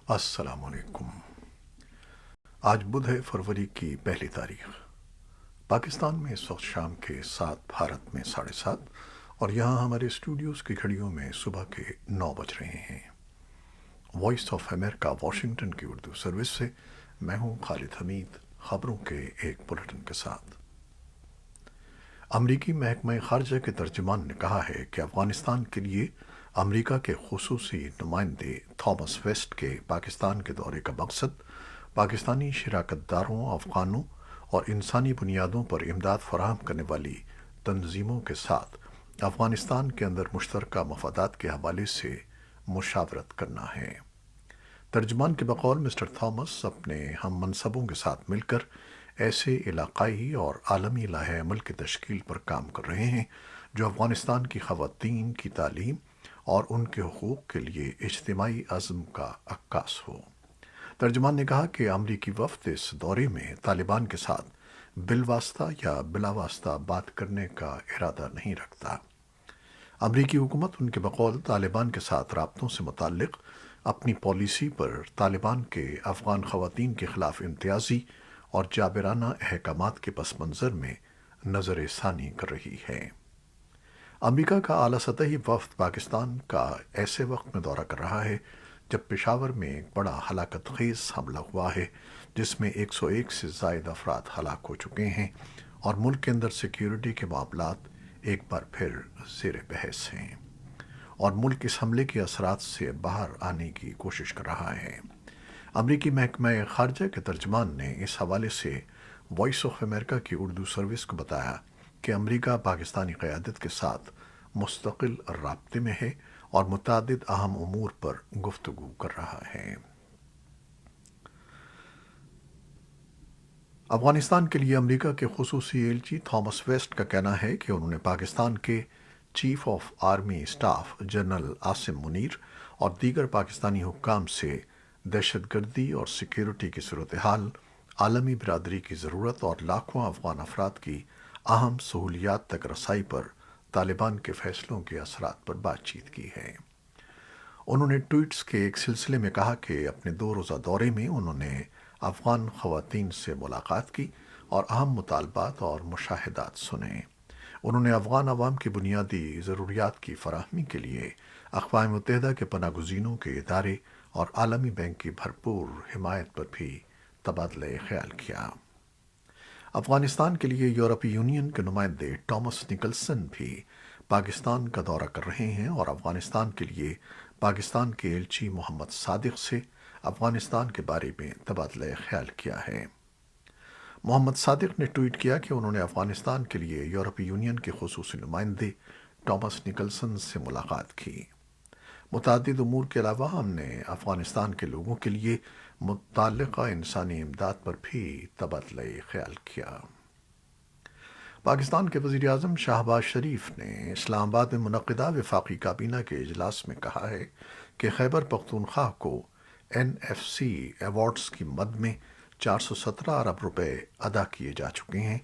السلام علیکم۔ آج بدھ ہے، فروری کی پہلی تاریخ۔ پاکستان میں اس وقت شام کے 7، بھارت میں 7:30، اور یہاں ہمارے اسٹوڈیوز کی گھڑیوں میں صبح کے 9 بج رہے ہیں۔ وائس آف امریکہ واشنگٹن کی اردو سروس سے میں ہوں خالد حمید، خبروں کے ایک بلٹن کے ساتھ۔ امریکی محکمہ خارجہ کے ترجمان نے کہا ہے کہ افغانستان کے لیے امریکہ کے خصوصی نمائندے تھامس ویسٹ کے پاکستان کے دورے کا مقصد پاکستانی شراکت داروں، افغانوں اور انسانی بنیادوں پر امداد فراہم کرنے والی تنظیموں کے ساتھ افغانستان کے اندر مشترکہ مفادات کے حوالے سے مشاورت کرنا ہے۔ ترجمان کے بقول مسٹر تھامس اپنے ہم منصبوں کے ساتھ مل کر ایسے علاقائی اور عالمی لائحہ عمل کی تشکیل پر کام کر رہے ہیں جو افغانستان کی خواتین کی تعلیم اور ان کے حقوق کے لیے اجتماعی عزم کا عکاس ہو۔ ترجمان نے کہا کہ امریکی وفد اس دورے میں طالبان کے ساتھ بالواسطہ یا بلا واسطہ بات کرنے کا ارادہ نہیں رکھتا۔ امریکی حکومت ان کے بقول طالبان کے ساتھ رابطوں سے متعلق اپنی پالیسی پر طالبان کے افغان خواتین کے خلاف امتیازی اور جابرانہ احکامات کے پس منظر میں نظر ثانی کر رہی ہے۔ امریکہ کا اعلیٰ سطحی وفد پاکستان کا ایسے وقت میں دورہ کر رہا ہے جب پشاور میں ایک بڑا ہلاکت خیز حملہ ہوا ہے جس میں 101 سے زائد افراد ہلاک ہو چکے ہیں، اور ملک کے اندر سیکیورٹی کے معاملات ایک بار پھر زیر بحث ہیں، اور ملک اس حملے کے اثرات سے باہر آنے کی کوشش کر رہا ہے۔ امریکی محکمہ خارجہ کے ترجمان نے اس حوالے سے وائس آف امریکہ کی اردو سروس کو بتایا کہ امریکہ پاکستانی قیادت کے ساتھ مستقل رابطے میں ہے اور متعدد اہم امور پر گفتگو کر رہا ہے۔ افغانستان کے لیے امریکہ کے خصوصی ایلچی تھامس ویسٹ کا کہنا ہے کہ انہوں نے پاکستان کے chief of army staff general Asim Munir اور دیگر پاکستانی حکام سے دہشت گردی اور سیکیورٹی کی صورتحال، عالمی برادری کی ضرورت اور لاکھوں افغان افراد کی اہم سہولیات تک رسائی پر طالبان کے فیصلوں کے اثرات پر بات چیت کی ہے۔ انہوں نے ٹویٹس کے ایک سلسلے میں کہا کہ اپنے 2 روزہ دورے میں انہوں نے افغان خواتین سے ملاقات کی اور اہم مطالبات اور مشاہدات سنے۔ انہوں نے افغان عوام کی بنیادی ضروریات کی فراہمی کے لیے اقوام متحدہ کے پناہ گزینوں کے ادارے اور عالمی بینک کی بھرپور حمایت پر بھی تبادلہ خیال کیا۔ افغانستان کے لیے یورپی یونین کے نمائندے ٹامس نکلسن بھی پاکستان کا دورہ کر رہے ہیں اور افغانستان کے لیے پاکستان کے ایلچی محمد صادق سے افغانستان کے بارے میں تبادلہ خیال کیا ہے۔ محمد صادق نے ٹویٹ کیا کہ انہوں نے افغانستان کے لیے یورپی یونین کے خصوصی نمائندے ٹامس نکلسن سے ملاقات کی۔ متعدد امور کے علاوہ ہم نے افغانستان کے لوگوں کے لیے متعلقہ انسانی امداد پر بھی تبادلہ خیال کیا۔ پاکستان کے وزیر اعظم شہباز شریف نے اسلام آباد میں منعقدہ وفاقی کابینہ کے اجلاس میں کہا ہے کہ خیبر پختونخوا کو NFC ایوارڈز کی مد میں 417 ارب روپے ادا کیے جا چکے ہیں۔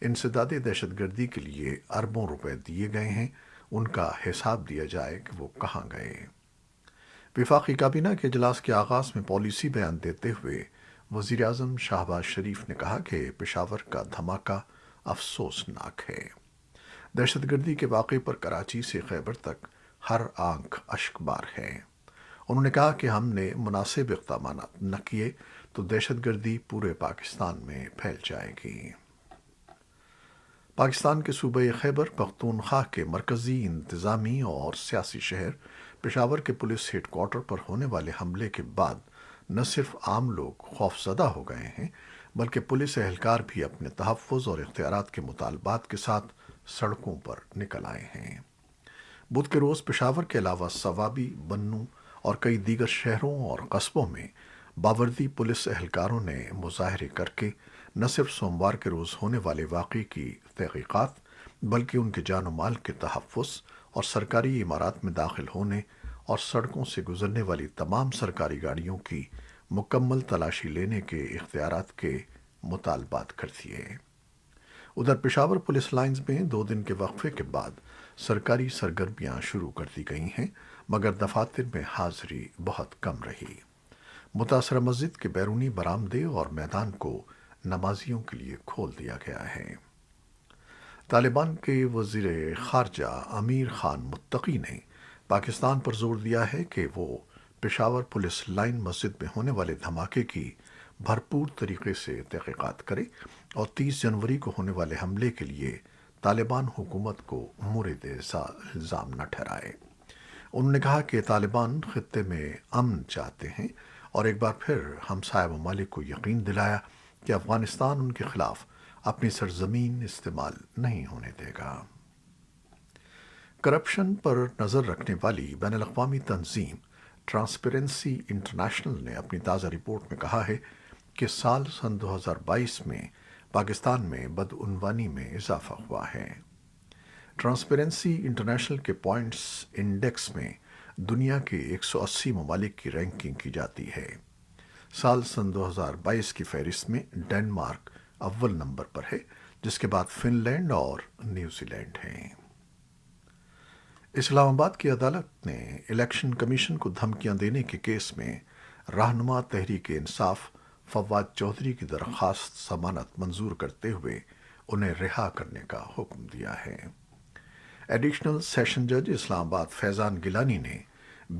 انسداد دہشت گردی کے لیے اربوں روپے دیے گئے ہیں، ان کا حساب دیا جائے کہ وہ کہاں گئے۔ وفاقی کابینہ کے اجلاس کے آغاز میں پالیسی بیان دیتے ہوئے وزیر اعظم شہباز شریف نے کہا کہ پشاور کا دھماکہ افسوسناک ہے۔ دہشت گردی کے واقعے پر کراچی سے خیبر تک ہر آنکھ اشک بار ہے۔ انہوں نے کہا کہ ہم نے مناسب اقدامات نہ کیے تو دہشت گردی پورے پاکستان میں پھیل جائے گی۔ پاکستان کے صوبہ خیبر پختونخوا کے مرکزی انتظامی اور سیاسی شہر پشاور کے پولیس ہیڈ کوارٹر پر ہونے والے حملے کے بعد نہ صرف عام لوگ خوفزدہ ہو گئے ہیں بلکہ پولیس اہلکار بھی اپنے تحفظ اور اختیارات کے مطالبات کے ساتھ سڑکوں پر نکل آئے ہیں۔ بدھ کے روز پشاور کے علاوہ سوابی، بنوں اور کئی دیگر شہروں اور قصبوں میں باوردی پولیس اہلکاروں نے مظاہرے کر کے نہ صرف سوموار کے روز ہونے والے واقعے کی تحقیقات بلکہ ان کے جان و مال کے تحفظ اور سرکاری عمارات میں داخل ہونے اور سڑکوں سے گزرنے والی تمام سرکاری گاڑیوں کی مکمل تلاشی لینے کے اختیارات کے مطالبات کر دیے۔ ادھر پشاور پولیس لائنز میں 2 دن کے وقفے کے بعد سرکاری سرگرمیاں شروع کر دی گئی ہیں، مگر دفاتر میں حاضری بہت کم رہی۔ متاثرہ مسجد کے بیرونی برآمدے اور میدان کو نمازیوں کے لیے کھول دیا گیا ہے۔ طالبان کے وزیر خارجہ امیر خان متقی نے پاکستان پر زور دیا ہے کہ وہ پشاور پولیس لائن مسجد میں ہونے والے دھماکے کی بھرپور طریقے سے تحقیقات کرے اور 30 جنوری کو ہونے والے حملے کے لیے طالبان حکومت کو مورد الزام نہ ٹھہرائے۔ انہوں نے کہا کہ طالبان خطے میں امن چاہتے ہیں اور ایک بار پھر ہمسایہ ممالک کو یقین دلایا کہ افغانستان ان کے خلاف اپنی سرزمین استعمال نہیں ہونے دے گا۔ کرپشن پر نظر رکھنے والی بین الاقوامی تنظیم ٹرانسپیرنسی انٹرنیشنل نے اپنی تازہ رپورٹ میں کہا ہے کہ سال 2022 میں پاکستان میں بدعنوانی میں اضافہ ہوا ہے۔ ٹرانسپیرنسی انٹرنیشنل کے پوائنٹس انڈیکس میں دنیا کے 180 ممالک کی رینکنگ کی جاتی ہے۔ سال 2022 کی فہرست میں ڈنمارک اول نمبر پر ہے، جس کے بعد فن لینڈ اور نیوزی لینڈ ہیں۔ اسلام آباد کی عدالت نے الیکشن کمیشن کو دھمکیاں دینے کے کیس میں رہنما تحریک انصاف فواد چودھری کی درخواست ضمانت منظور کرتے ہوئے انہیں رہا کرنے کا حکم دیا ہے۔ ایڈیشنل سیشن جج اسلام آباد فیضان گیلانی نے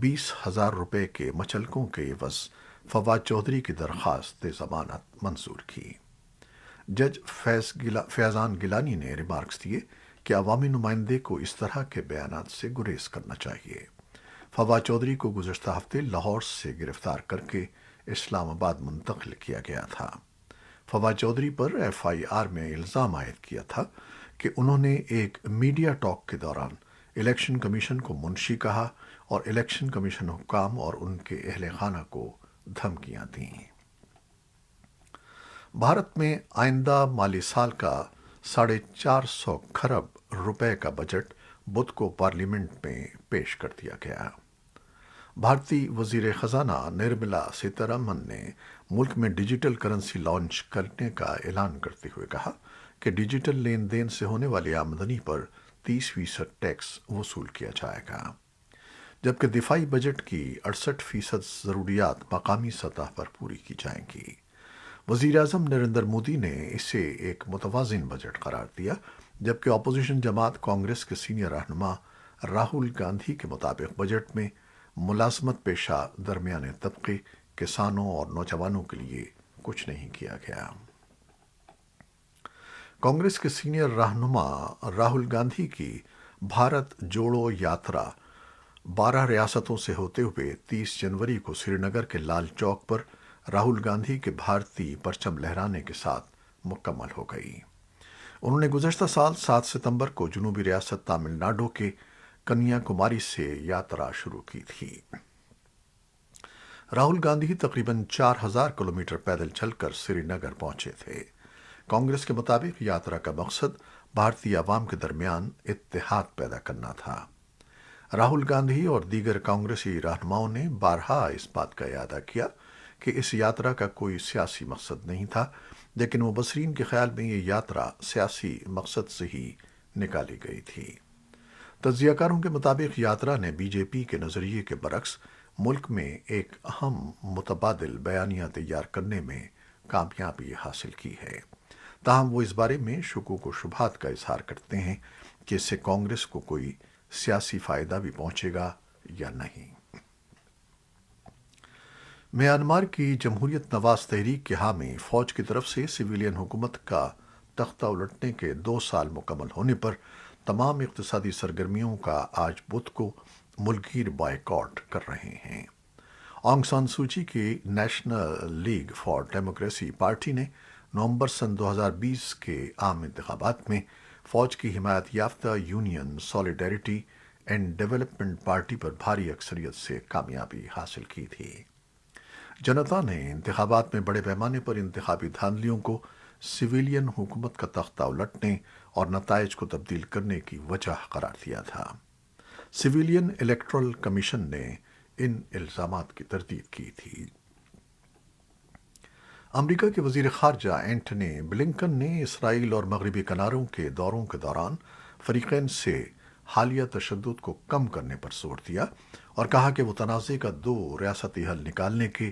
20,000 روپے کے مچلکوں کے عوض فواد چودھری کی درخواست ضمانت منظور کی۔ جج فیضان گیلانی نے ریمارکس دیے کہ عوامی نمائندے کو اس طرح کے بیانات سے گریز کرنا چاہیے۔ فواد چودھری کو گزشتہ ہفتے لاہور سے گرفتار کر کے اسلام آباد منتقل کیا گیا تھا۔ فواد چودھری پر ایف آئی آر میں الزام عائد کیا تھا کہ انہوں نے ایک میڈیا ٹاک کے دوران الیکشن کمیشن کو منشی کہا اور الیکشن کمیشن حکام اور ان کے اہل خانہ کو دھمکیاں دیں۔ بھارت میں آئندہ مالی سال کا 450 کھرب روپے کا بجٹ بدھ کو پارلیمنٹ میں پیش کر دیا گیا۔ بھارتی وزیر خزانہ نرملا سیتارمن نے ملک میں ڈیجیٹل کرنسی لانچ کرنے کا اعلان کرتے ہوئے کہا کہ ڈیجیٹل لین دین سے ہونے والی آمدنی پر 30% ٹیکس وصول کیا جائے گا، جبکہ دفاعی بجٹ کی 68% ضروریات مقامی سطح پر پوری کی جائیں گی۔ وزیر اعظم نریندر مودی نے اسے ایک متوازن بجٹ قرار دیا، جبکہ اپوزیشن جماعت کانگریس کے سینئر رہنما راہل گاندھی کے مطابق بجٹ میں ملازمت پیشہ درمیانے طبقے، کسانوں اور نوجوانوں کے لیے کچھ نہیں کیا گیا۔ کانگریس کے سینئر رہنما راہل گاندھی کی بھارت جوڑو یاترا 12 ریاستوں سے ہوتے ہوئے 30 جنوری کو سری نگر کے لال چوک پر راہل گاندھی کے بھارتی پرچم لہرانے کے ساتھ مکمل ہو گئی۔ انہوں نے گزشتہ سال 7 ستمبر کو جنوبی ریاست تامل ناڈو کے کنیا کماری سے یاترا شروع کی تھی۔ راہل گاندھی تقریباً 4000 کلومیٹر پیدل چل کر سری نگر پہنچے تھے۔ کانگریس کے مطابق یاترا کا مقصد بھارتی عوام کے درمیان اتحاد پیدا کرنا تھا۔ راہل گاندھی اور دیگر کانگریسی رہنماؤں نے بارہا اس بات کا اعادہ کیا کہ اس یاترا کا کوئی سیاسی مقصد نہیں تھا، لیکن مبصرین کے خیال میں یہ یاترا سیاسی مقصد سے ہی نکالی گئی تھی۔ تجزیہ کاروں کے مطابق یاترا نے بی جے پی کے نظریے کے برعکس ملک میں ایک اہم متبادل بیانیہ تیار کرنے میں کامیابی حاصل کی ہے۔ تاہم وہ اس بارے میں شکوک و شبہات کا اظہار کرتے ہیں کہ اس سے کانگریس کو کوئی سیاسی فائدہ بھی پہنچے گا یا نہیں۔ میانمار کی جمہوریت نواز تحریک کے حامی فوج کی طرف سے سویلین حکومت کا تختہ الٹنے کے 2 سال مکمل ہونے پر تمام اقتصادی سرگرمیوں کا آج بدھ کو ملک گیر بائیکاٹ کر رہے ہیں۔ آنگ سان سوچی کی national league for democracy party نے نومبر سن 2020 کے عام انتخابات میں فوج کی حمایت یافتہ یونین سولیڈیرٹی اینڈ ڈیولپمنٹ پارٹی پر بھاری اکثریت سے کامیابی حاصل کی تھی۔ جنتا نے انتخابات میں بڑے پیمانے پر انتخابی دھاندلیوں کو سویلین حکومت کا تختہ الٹنے اور نتائج کو تبدیل کرنے کی وجہ قرار دیا تھا۔ سویلین الیکٹورل کمیشن نے ان الزامات کی تردید کی تھی۔ امریکہ کے وزیر خارجہ اینٹنی بلنکن نے اسرائیل اور مغربی کناروں کے دوروں کے دوران فریقین سے حالیہ تشدد کو کم کرنے پر زور دیا اور کہا کہ وہ تنازع کا 2 ریاستی حل نکالنے کے